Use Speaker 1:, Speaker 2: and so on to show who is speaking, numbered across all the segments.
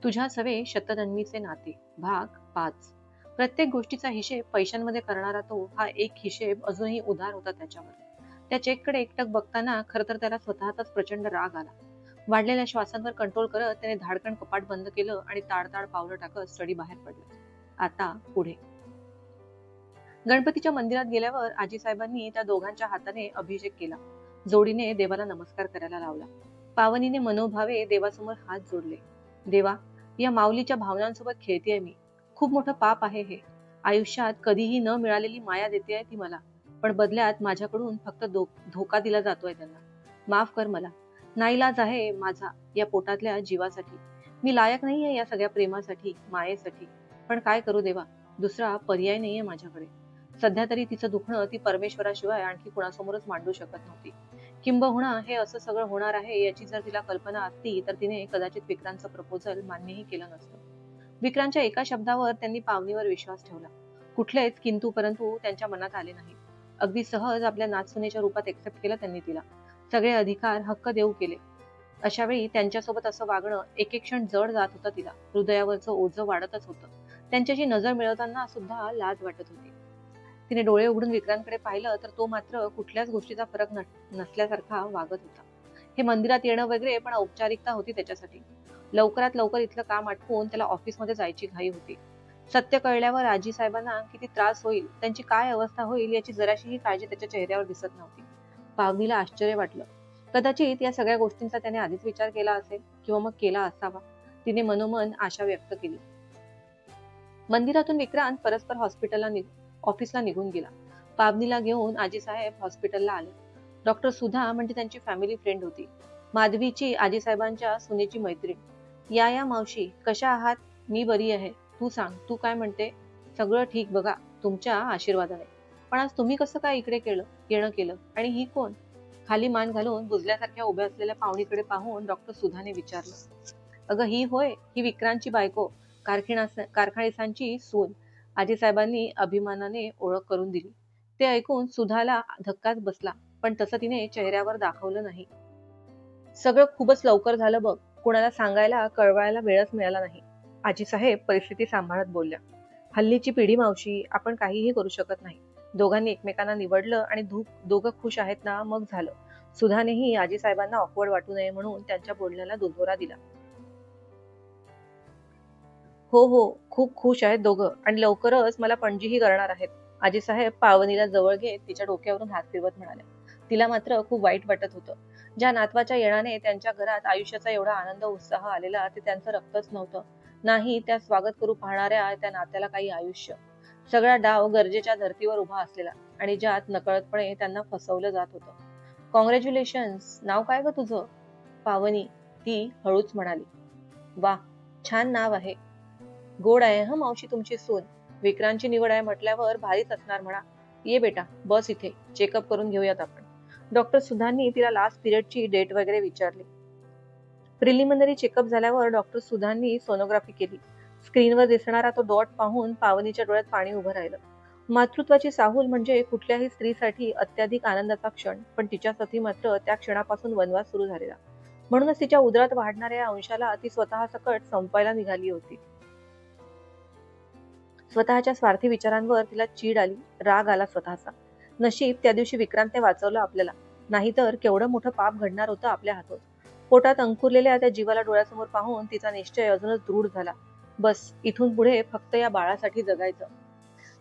Speaker 1: तुझ्या सवे शतजन्मीचे नाते भाग 5. प्रत्येक गोष्टीचा हिशेब पैशांमध्ये करणारा तो हा एक हिशेब अजूनही उधार होता त्याच्यावर. त्या चेककडे एकटक बघताना खरं तर त्याला स्वतःचाच प्रचंड राग आला. वाढलेल्या श्वासांवर कंट्रोल करत त्याने धाडकन कपाट बंद केलं आणि ताडताड पावलं टाकत स्टडी बाहेर पडलं. आता पुढे. गणपतीच्या मंदिरात गेल्यावर आजीसाहेबांनी त्या दोघांच्या हाताने अभिषेक केला. जोडीने देवाला नमस्कार करायला लावला. पावनीने मनोभावे देवासमोर हात जोडले. देवा, या माऊलीच्या भावनांसोबत खेळतेय मी. खूप मोठं पाप आहे हे. आयुष्यात कधीही न मिळालेली माया देतेय ती मला, पण बदल्यात माझ्याकडून फक्त धोका दिला जातोय त्यांना. माफ कर मला. नाईलाज आहे माझा या पोटातल्या जीवासाठी. मी लायक नाहीये या सगळ्या प्रेमासाठी, मायेसाठी. पण काय करू देवा, दुसरा पर्याय नाहीये माझ्याकडे. सध्या तरी तिचं दुखणं ती परमेश्वराशिवाय आणखी कुणासमोरच मांडू शकत नव्हती. किंबहुना हे असं सगळं होणार आहे याची जर तिला कल्पना असती तर तिने कदाचित विक्रांतचं प्रपोजल मान्यही केलं नसतं. विक्रांतच्या एका शब्दावर त्यांनी पावनीवर विश्वास ठेवला. कुठलेच किंतु परंतु त्यांच्या मनात आले नाही. अगदी सहज आपल्या नाचसुनेच्या रूपात एक्सेप्ट केलं त्यांनी तिला. सगळे अधिकार हक्क देऊ केले. अशा वेळी त्यांच्यासोबत असं वागणं एक एक क्षण जड जात होतं तिला. हृदयावरचं ओझं वाढतच होतं. त्यांच्याशी नजर मिळवताना सुद्धा लाज वाटत होती. तिने डोळे उघडून विक्रांतकडे पाहिलं तर तो मात्र कुठल्याच गोष्टीचा फरक नसल्यासारखा वागत होता. हे मंदिरात येणं वगैरे पण औपचारिकता होती त्याच्यासाठी. लवकरात लवकर इथलं काम आटपून त्याला ऑफिसमध्ये जायची घाई होती. सत्य कळल्यावर आजी साहेबांना किती त्रास होईल, त्यांची काय अवस्था होईल याची जराशीही काळजी त्याच्या चेहऱ्यावर दिसत नव्हती. पावनीला आश्चर्य वाटलं. कदाचित या सगळ्या गोष्टींचा त्याने आधीच विचार केला असेल किंवा मग केला असावा. तिने मनोमन आशा व्यक्त केली. मंदिरातून विक्रांत परस्पर ऑफिसला निघून गेला. पावनीला घेऊन आजीसाहेब हॉस्पिटलला आले. डॉक्टर सुधा म्हणजे त्यांची फॅमिली फ्रेंड होती. माधवीची आजीसाहेबांच्या सुनेची मैत्रीण. या मावशी, कशा आहात? मी बरी आहे. तू सांग, तू काय म्हणते? सगळं ठीक बघा, तुमच्या आशीर्वादाने. पण आज तुम्ही कसं काय इकडे येणं केलं? आणि ही कोण? खाली मान घालून बुजल्यासारख्या उभ्या असलेल्या पाहुणीकडे पाहून डॉक्टर सुधाने विचारलं. अगं ही होय, ही विक्रांतची बायको, कारखाणीसांची सून. आजीसाहेबांनी अभिमानाने ओळख करून दिली. ते ऐकून सुधाला धक्काच बसला, पण तसं तिने चेहऱ्यावर दाखवलं नाही. सगळं खूपच लवकर झालं बघ. कुणाला सांगायला कळवायला वेळच मिळाला नाही. आजीसाहेब परिस्थिती सांभाळत बोलल्या. हल्लीची पिढी मावशी, आपण काहीही करू शकत नाही. दोघांनी एकमेकांना निवडलं आणि दोघं खुश आहेत ना, मग झालं. सुधानेही आजीसाहेबांना ऑकवर्ड वाटू नये म्हणून त्यांच्या बोलण्याला दुजोरा दिला. हो, खूप खुश आहेत दोघं आणि लवकरच मला पणजीही करणार आहेत. आजीसाहेब पावनीला जवळ घेत तिच्या डोक्यावरून हात फिरवत म्हणाले. तिला मात्र खूप वाईट वाटत होतं. ज्या नातवाच्या येण्याने त्यांच्या घरात आयुष्याचा एवढा आनंद उत्साह आलेला ते त्यांचं रक्तच नव्हतं. नाही त्या स्वागत करू पाहणाऱ्या त्या नात्याला काही आयुष्य. सगळा डाव गरजेच्या धर्तीवर उभा असलेला आणि ज्यात नकळतपणे त्यांना फसवलं जात होतं. कॉंग्रॅच्युलेशन्स. नाव काय ग तुझं? पावनी, ती हळूच म्हणाली. वा, छान नाव आहे. गोड आहे ह मावशी तुमची सून. विक्रांतची निवड आहे म्हटल्यावर भारीच असणार म्हणा. ये बेटा, बस इथे, चेकअप करून घेऊयात आपण. डॉक्टर सुधांनी तिला लास्ट पिरियडची डेट वगैरे विचारली. प्रिलिमिनरी चेकअप झाल्यावर डॉक्टर सुधांनी सोनोग्राफी केली. स्क्रीनवर दिसणारा तो डॉट पाहून पावनीच्या डोळ्यात पाणी उभं राहिलं. मातृत्वाची चाहूल म्हणजे कुठल्याही स्त्रीसाठी अत्याधिक आनंदाचा क्षण, पण तिच्यासाठी मात्र त्या क्षणापासून वनवास सुरू झालेला. म्हणूनच तिच्या उदरात वाढणाऱ्या अंशाला ती स्वतः सकट संपायला निघाली होती. स्वतःच्या स्वार्थी विचारांवर तिला चीड आली, राग आला स्वतःचा. नशीब त्या दिवशी विक्रांतने वाचवलं आपल्याला, नाहीतर केवढं मोठं पाप घडणार होतं आपल्या हातून. पोटात अंकुरलेल्या त्या जीवाला डोळ्यासमोर पाहून तिचा निश्चय अजूनच दृढ झाला. बस, इथून पुढे फक्त या बाळासाठी जगायचं.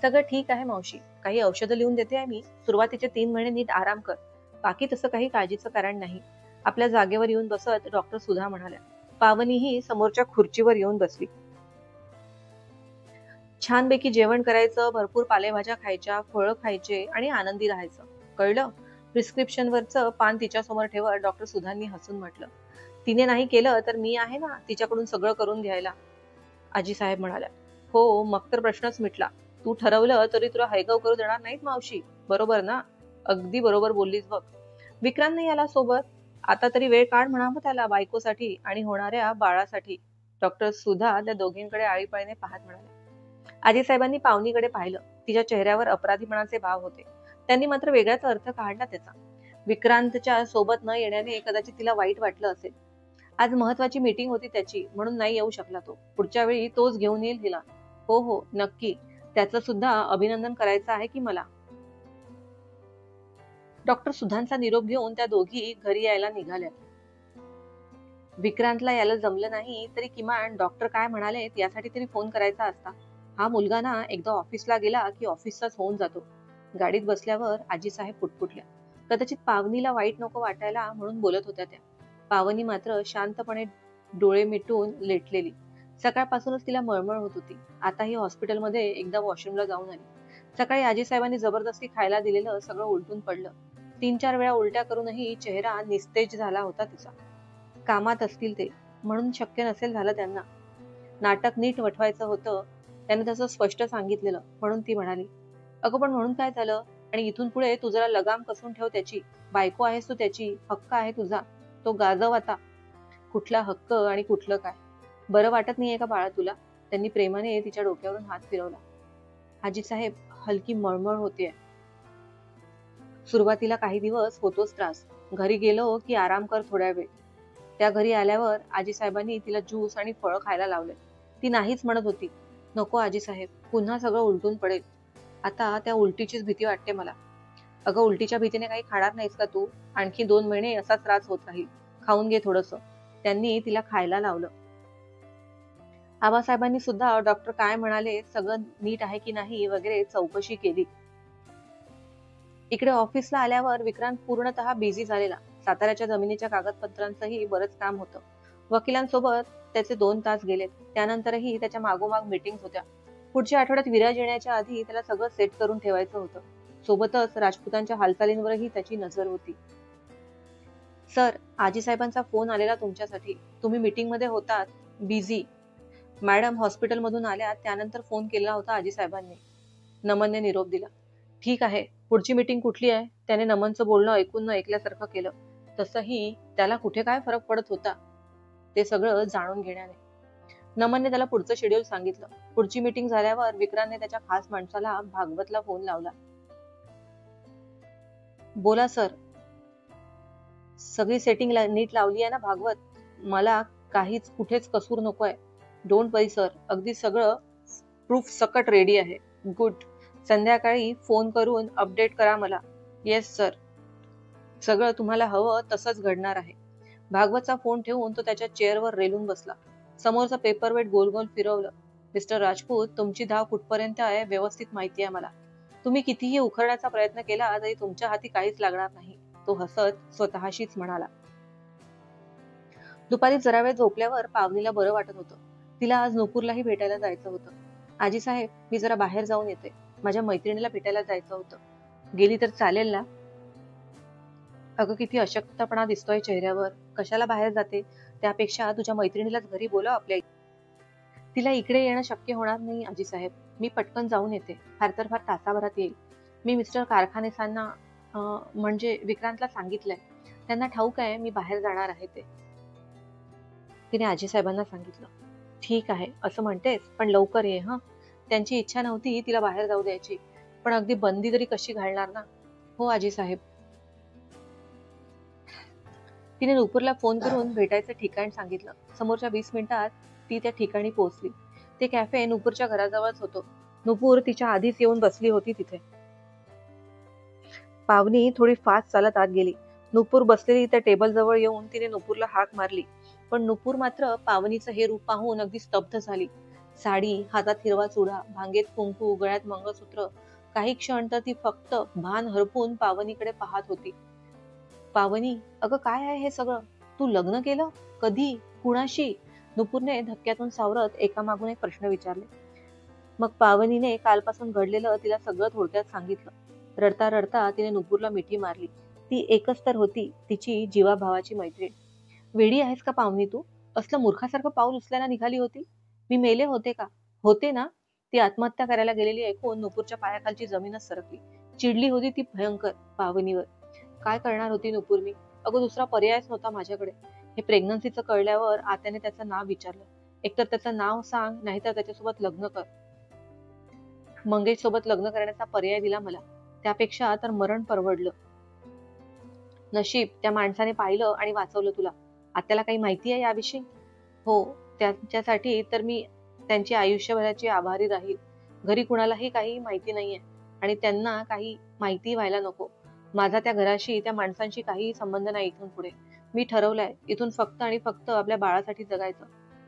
Speaker 1: सगळं ठीक आहे मावशी, काही औषधं लिहून देते आहे मी. सुरुवातीचे 3 महिने नीट आराम कर. बाकी तसं काही काळजीचं कारण नाही. आपल्या जागेवर येऊन बसत डॉक्टर सुधा म्हणाल्या. पावनीही समोरच्या खुर्चीवर येऊन बसली. छानपैकी जेवण करायचं, भरपूर पालेभाज्या खायच्या, फळं खायचे आणि आनंदी राहायचं. कळलं? प्रिस्क्रिप्शनवरचं पान तिच्यासमोर ठेवत डॉक्टर सुधांनी हसून म्हटलं. तिने नाही केलं तर मी आहे ना तिच्याकडून सगळं करून घ्यायला. आजीसाहेब म्हणाल्या. हो, मग तर प्रश्नच मिटला. तू ठरवलं तरी तुला हैगाव करू देणार नाहीत मावशी. बरोबर ना? अगदी बरोबर बोललीस बघ. विक्रांत नाही आला सोबत? आता तरी वेळ काढ म्हणावं त्याला बायकोसाठी आणि होणाऱ्या बाळासाठी. डॉक्टर सुधा त्या दोघींकडे आळीपाळीने पाहत म्हणाले. आजीसाहेबांनी पावनीकडे पाहिलं. तिच्या चेहऱ्यावर अपराधीपणाचे भाव होते. त्यांनी मात्र वेगळाच अर्थ काढला त्याचा. विक्रांतच्या सोबत न येण्याने कदाचित तिला वाईट वाटलं असेल. आज महत्वाची मीटिंग होती त्याची, म्हणून नाही येऊ शकला तो. पुढच्या वेळी तोच घेऊन येईल हिला. हो हो, नक्की. त्याचं सुद्धा अभिनंदन करायचं आहे की मला. डॉक्टर सुधांचा निरोप घेऊन त्या दोघी घरी यायला निघाल्या. विक्रांतला यायला जमलं नाही तरी किमान डॉक्टर काय म्हणालेत यासाठी तरी फोन करायचा असता. हा मुलगा ना एकदा ऑफिसला गेला की ऑफिसचाच होऊन जातो. गाडीत बसल्यावर आजीसाहेब पुटपुटल्या. कदाचित पावनीला वाईट नको वाटायला म्हणून बोलत होत्या त्या. पावनी मात्र शांतपणे डोळे मिटून लेटलेली. सकाळपासूनच तिला मळमळ होत होती. आता ही हॉस्पिटलमध्ये एकदा वॉशरूमला जाऊन आली. सकाळी आजीसाहेबांनी जबरदस्ती खायला दिलेलं सगळं उलटून पडलं. 3-4 वेळा उलट्या करूनही चेहरा निस्तेज झाला होता तिचा. कामात असतील ते, म्हणून शक्य नसेल झालं त्यांना. नाटक नीट वठवायचं होतं, त्याने तसं स्पष्ट सांगितलेलं, म्हणून ती म्हणाली, अगं पण म्हणून काय झालं? आणि इथून पुढे तू जरा लगाम कसून ठेव त्याची. बायको आहेस तू त्याची, हक्क आहे तुझा, तो गाजव आता. कुठला हक्क आणि कुठलं काय? बरं वाटत नाहीये का बाळा तुला? त्यांनी प्रेमाने तिच्या डोक्यावरून हात फिरवला. आजीसाहेब, हलकी मळमळ होतीये. सुरुवातीला काही दिवस होतोच त्रास. घरी गेलो की आराम कर थोड्या वेळ. त्या घरी आल्यावर आजीसाहेबांनी तिला ज्यूस आणि फळं खायला लावले. ती नाहीच म्हणत होती. नको आजीसाहेब, पुन्हा सगळं उलटून पडेल. आता त्या उलटीचीच भीती वाटते मला. अगं उलटीच्या भीतीने काही खाणार नाहीस का तू? आणखी 2 महिने असाच त्रास होत राहील. खाऊन घे थोडंसं. त्यांनी तिला खायला लावलं. आबासाहेबांनी सुद्धा डॉक्टर काय म्हणाले, सगळं नीट आहे की नाही वगैरे चौकशी केली. इकडे ऑफिसला आल्यावर विक्रांत पूर्णतः बिझी झालेला. साताऱ्याच्या जमिनीच्या कागदपत्रांचंही बरंच काम होतं. वकिलांसोबत त्याचे 2 तास गेलेत. त्यानंतरही त्याच्या मागोमाग मीटिंग्स होत्या. पुढच्या आठवड्यात विराज येण्याच्या आधी त्याला सगळं सेट करून ठेवायचं होतं. सोबतच राजपुतांच्या हालचालींवरही त्याची नजर होती. सर, आजीसाहेबांचा फोन आलेला तुमच्यासाठी. तुम्ही मीटिंग मध्ये होतात, बिझी. मॅडम हॉस्पिटलमधून आल्या त्यानंतर फोन केला होता आजीसाहेबांनी. नमनने निरोप दिला. ठीक आहे, पुढची मीटिंग कुठली आहे? त्याने नमनचं बोलणं ऐकून न ऐकल्यासारखं केलं. तसंही त्याला कुठे काय फरक पडत होता ते सगळं जाणून घेण्याने. नमनने त्याला पुढचं शेड्यूल सांगितलं. पुढची मीटिंग झाल्यावर विक्रांतने त्याच्या खास माणसाला भागवतला फोन लावला. बोला सर. सगळी सेटिंग नीट लावली आहे ना भागवत? मला काहीच कुठेच कसूर नकोय. डोंट वरी सर, अगदी सगळं प्रूफ सकट रेडी आहे. गुड. संध्याकाळी फोन करून अपडेट करा मला. Yes sir. सगळं तुम्हाला हवं तसंच घडणार आहे. भागवतचा फोन ठेवून तो त्याच्या चेअरवर रेलून बसला. समोरचा पेपरवेट गोल गोल फिरवलं. मिस्टर राजपूत, तुमची धाव कुठपर्यंत आहे व्यवस्थित माहिती आहे मला. तुम्ही कितीही उखडण्याचा प्रयत्न केला तरी तुमच्या हाती काहीच लागणार नाही. तो हसत स्वतःशीच म्हणाला. दुपारी जरा वेळ झोपल्यावर पावनीला बरं वाटत होतं. तिला आज नूपूरलाही भेटायला जायचं होतं. आजी साहेब, मी जरा बाहेर जाऊन येते. माझ्या मैत्रिणीला भेटायला जायचं होतं. गेली तर चालेल ना? अगं किती अशक्तपणा दिसतोय चेहऱ्यावर. कशाला बाहेर जाते? त्यापेक्षा तुझ्या मैत्रिणीलाच घरी बोलव आपल्या. तिला इकडे येणं शक्य होणार नाही आजी साहेब. मी पटकन जाऊन येते. फार तर फार तासाभरात येईल. मी मिस्टर कारखानेसांना म्हणजे विक्रांतला सांगितलंय. त्यांना ठाऊक आहे मी बाहेर जाणार आहे ते. तिने आजी साहेबांना सांगितलं. ठीक आहे असं म्हणतेस, पण लवकर ये हं. त्यांची इच्छा नव्हती तिला बाहेर जाऊ द्यायची, पण अगदी बंदी तरी कशी घालणार ना? हो आजी साहेब. तिने नूपूरला फोन करून भेटायचं ठिकाण सांगितलं. समोरच्या 20 मिनिटात ती त्या ठिकाणी पोहोचली. ते कॅफे नूपूरच्या घराजवळच होतं. नूपूर तिच्या आधीच येऊन बसली होती तिथे. पावनी थोडी फास्ट चालत आत गेली. नूपूर बसलेली त्या टेबल जवळ येऊन तिने नूपूरला हाक मारली, पण नूपूर मात्र पावनीचं हे रूप पाहून अगदी स्तब्ध झाली. साडी, हातात हिरवा चुडा, भांगेत कुंकू, गळ्यात मंगळसूत्र. काही क्षण तर ती फक्त भान हरपून पावनीकडे पाहत होती. पावनी, अगं काय आहे हे सगळं? तू लग्न केलं? कधी? कुणाशी? नूपूरने धक्क्यातून सावरत एकामागून एक प्रश्न विचारले. मग पावनीने कालपासून घडलेलं तिला सगळं थोडक्यात सांगितलं. रडता रडता तिने नूपूरला मिठी मारली. ती एकच तर होती, तिची जीवाभावाची मैत्रीण. वेडी आहेस का पावनी तू? असलं मूर्खासारखं पाऊल उचलायला निघाली होती? मी मेले होते का? होते ना? ती आत्महत्या करायला गेलेली ऐकून नूपूरच्या पायाखालची जमीनच सरकली. चिडली होती ती भयंकर पावनीवर. काय करणार होती नूपूर मी? अगं दुसरा पर्यायच नव्हता माझ्याकडे. हे प्रेग्नन्सीचं कळल्यावर आत्याने त्याचं नाव विचारलं. एकतर त्याचं नाव सांग, नाहीतर त्याच्यासोबत लग्न कर. मंगेश सोबत लग्न करण्याचा पर्याय दिला मला. त्यापेक्षा तर मरण परवडलं. नशीब त्या माणसाने पाहिलं आणि वाचवलं तुला. आत्याला काही माहिती आहे याविषयी? हो, त्यांच्यासाठी तर मी त्यांची आयुष्यभराची आभारी राहील. घरी कुणालाही काही माहिती नाहीये आणि त्यांना काही माहिती व्हायला नको. माझा त्या घराशी, त्या माणसांशी काहीही संबंध नाही इथून पुढे. मी ठरवलंय इथून फक्त आणि फक्त आपल्या बाळासाठी जगायचं.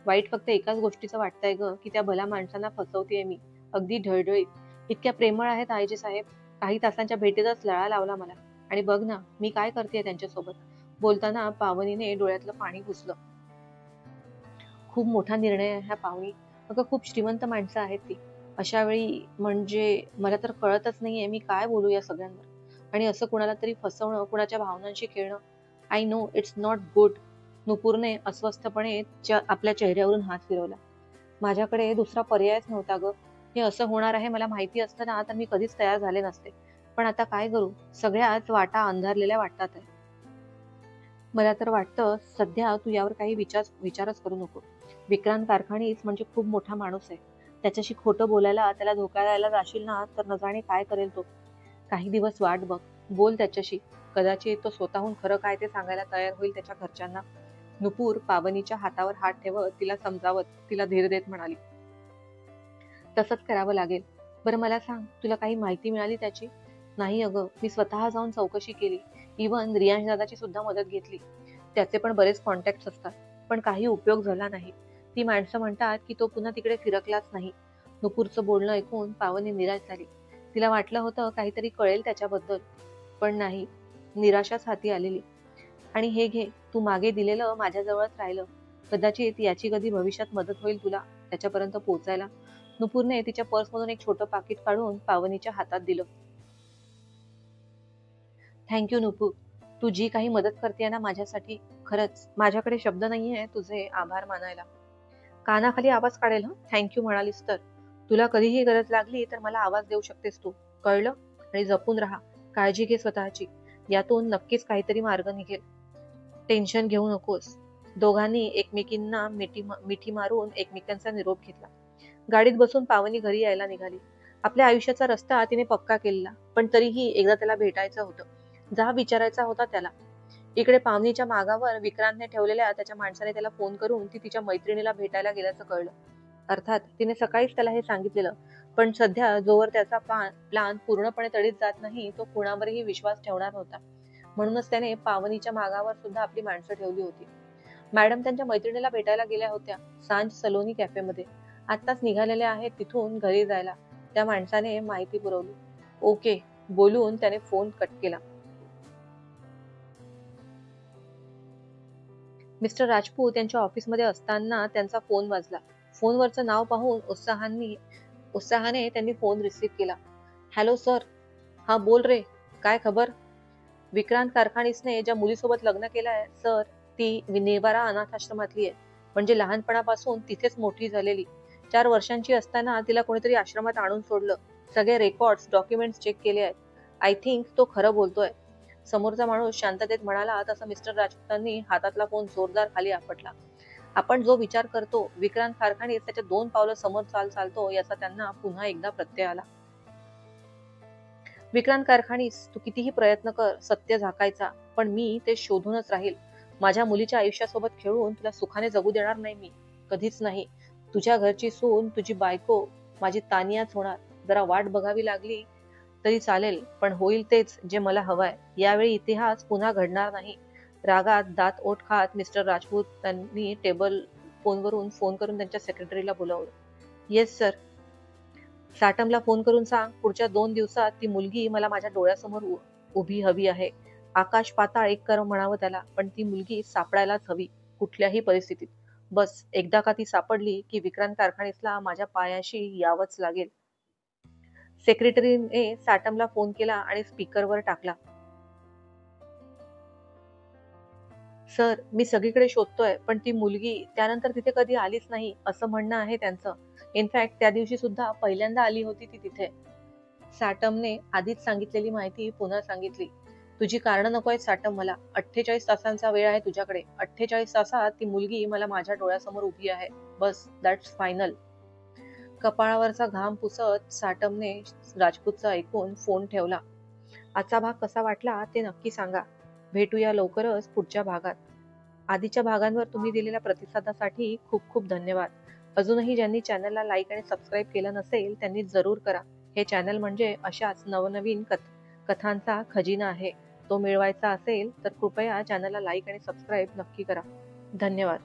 Speaker 1: वाईट फक्त एकाच गोष्टीचं वाटतंय ग, की त्या भल्या माणसांना फसवतेय मी. अगदी ढळढळीत. इतक्या प्रेमळ आहेत आईजी साहेब. काही तासांच्या भेटीतच लळा लावला मला. आणि बघ ना, मी काय करतेय त्यांच्यासोबत. बोलताना पावनीने डोळ्यातलं पाणी पुसलं. खूप मोठा निर्णय आहे हा पाहुणी. अगं खूप श्रीमंत माणसं आहेत ती. अशा वेळी म्हणजे मला तर कळतच नाहीये मी काय बोलू या सगळ्यांवर. आणि असं कुणाला तरी फसवणं, कुणाच्या भावनांशी खेळणं. I know it's not good. नुपूरने अस्वस्थपणे आपल्या चेहऱ्यावरून हात फिरवला. माझ्याकडे दुसरा पर्यायच नव्हता ग. हे असं होणार आहे मला माहिती असतं ना तर मी कधीच तयार झाले नसते. पण आता काय करू? सगळ्याच वाटा अंधारलेल्या वाटतात आहे. मला तर वाटतं सध्या तू यावर काही विचारच करू नको. विक्रांत कारखानीच म्हणजे खूप मोठा माणूस आहे. त्याच्याशी खोटं बोलायला, त्याला धोका द्यायला जाशील ना तर न जाणे काय करेल तो. काही दिवस वाट बघ. बोल त्याच्याशी. कदाचित तो स्वतःहून खरं काय ते सांगायला तयार होईल त्याच्या घरच्यांना. नुपूर पावनीच्या हातावर हात ठेवत तिला समजावत, तिला धीर देत म्हणाली, तसंच करावं लागेल. बरं मला सांग, तुला काही माहिती मिळाली त्याची? नाही अगं, मी स्वतः जाऊन चौकशी केली. इवन रियांश दादाची सुद्धा मदत घेतली. त्याचे पण बरेच कॉन्टॅक्ट असतात. पण काही उपयोग झाला नाही. ती माणसं म्हणतात की तो पुन्हा तिकडे फिरकलाच नाही. नुपूरचं बोलणं ऐकून पावनी निराश झाली. तिला वाटलं होतं काहीतरी कळेल त्याच्याबद्दल. पण नाही. निराशाच हाती आलेली. आणि हे घे, तू मागे दिलेलं माझ्याजवळच राहिलं. कदाचित याची कधी भविष्यात मदत होईल तुला त्याच्यापर्यंत पोहोचायला. नुपूरने तिच्या पर्समधून एक छोटं पाकिट काढून पावनीच्या हातात दिलं. थँक्यू नुपूर. तू जी काही मदत करते ना माझ्यासाठी, खरंच माझ्याकडे शब्द नाहीये तुझे आभार मानायला. कानाखाली आवाज काढेल हं, थँक्यू म्हणालीस तर. तुला कधीही गरज लागली तर मला आवाज देऊ शकतेस तू. कळलं? आणि जपून राहा. काळजी घे स्वतःची. यातून नक्कीच काहीतरी मार्ग निघेल. टेन्शन घेऊ नकोस. दोघांनी एकमेकींना मिठी मारून एकमेकांचा निरोप घेतला. गाडीत बसून पावनी घरी यायला निघाली. आपल्या आयुष्याचा रस्ता तिने पक्का केलेला, पण तरीही एकदा त्याला भेटायचं होतं. जा विचारायचा होता त्याला. इकडे पावनीच्या मागावर विक्रांतने ठेवलेल्या त्याच्या माणसाने त्याला फोन करून ती तिच्या मैत्रिणीला भेटायला गेल्याचं कळलं. अर्थात तिने सकाळीच त्याला हे सांगितलेलं, पण सध्या जोवर त्याचा प्लान पूर्णपणे तडीत जात नाही तो कुणावरही विश्वास ठेवणार नव्हता. म्हणूनच त्याने पावनीच्या मागावर सुद्धा आपली माणसं ठेवली होती. मॅडम त्यांच्या मैत्रिणीला भेटायला गेल्या होत्या सांज सलोनी कॅफेमध्ये. आत्ताच निघालेल्या आहेत तिथून घरी जायला. त्या माणसाने माहिती पुरवली. ओके बोलून त्याने फोन कट केला. मिस्टर राजपूत यांच्या ऑफिसमध्ये असताना त्यांचा फोन वाजला. फोनवरचं नाव पाहून उत्साहाने त्यांनी फोन रिसीव्ह केला. Hello sir. हा बोल रे. काय खबर? विक्रांत कारखानीसने ज्या मुलीसोबत लग्न केलंय सर, ती नेवारा अनाथाश्रमातली आहे. म्हणजे लहानपणापासून तिथेच मोठी झालेली. 4 वर्षांची असताना तिला कोणीतरी आश्रमात आणून सोडलं. सगळे रेकॉर्ड्स, डॉक्युमेंट्स चेक केले आहेत. आय थिंक तो खरं बोलतोय. समोरचा माणूस शांततेत म्हणाला तसं मिस्टर राजपूतांनी हातातला फोन जोरदार खाली आपटला. आपण जो विचार करतो विक्रांत कारखानीस त्याच्या 2 पावलं समोर चालतो याचा त्यांना पुन्हा एकदा प्रत्यय आला. विक्रांत कारखानीस, तू कितीही प्रयत्न कर सत्य झाकायचा, पण मी ते शोधूनच राहील. माझ्या मुलीच्या आयुष्यासोबत खेळून तुला सुखाने जगू देणार नाही मी. कधीच नाही. तुझ्या घरची सून, तुझी बायको माझी तानियाच होणार. जरा वाट बघावी लागली तरी चालेल, पण होईल तेच जे मला हवंय. यावेळी इतिहास पुन्हा घडणार नाही. रागात दात ओठ खात मिस्टर राजपूतांनी फोनवरून फोन करून त्यांच्या सेक्रेटरीला बोलावलं. Yes sir. साटमला फोन करून सांग पुढच्या 2 दिवसात ती मुलगी मला माझ्या डोळ्यासमोर उभी हवी आहे. आकाश पाताळ एक कर म्हणावं त्याला, पण ती मुलगी सापडायलाच हवी. कुठल्याही परिस्थितीत. बस एकदा का ती सापडली की विक्रांत कारखानीसला माझ्या पायाशी यावंच लागेल. सेक्रेटरीने साटमला फोन केला आणि स्पीकरवर टाकला. सर, मी सगळीकडे शोधतोय, पण ती मुलगी त्यानंतर तिथे कधी आलीच नाही असं म्हणणं आहे त्यांचं. इनफॅक्ट त्या दिवशी सुद्धा पहिल्यांदा आली होती ती तिथे. साटमने आधीच सांगितलेली माहिती पुन्हा सांगितली. तुझी कारणं नकोय साटम मला. 48 तासांचा वेळ आहे तुझ्याकडे. 48 तासात ती मुलगी मला माझ्या डोळ्यासमोर उभी आहे. बस दॅट्स फायनल. कपाळावरचा घाम पुसत साटमने राजपूतचा ऐकून फोन ठेवला. आजचा भाग कसा वाटला ते नक्की सांगा. भेटूया लवकरच पुढच्या भागात. आधीच्या भागांवर तुम्ही दिलेल्या प्रतिसादासाठी खूप खूप धन्यवाद. अजूनही ज्यांनी चॅनलला लाईक आणि सबस्क्राईब केलं नसेल त्यांनी जरूर करा. हे चॅनल म्हणजे अशाच नवनवीन कथांचा खजिना आहे. तो मिळवायचा असेल तर कृपया चॅनलला लाईक आणि सबस्क्राईब नक्की करा. धन्यवाद.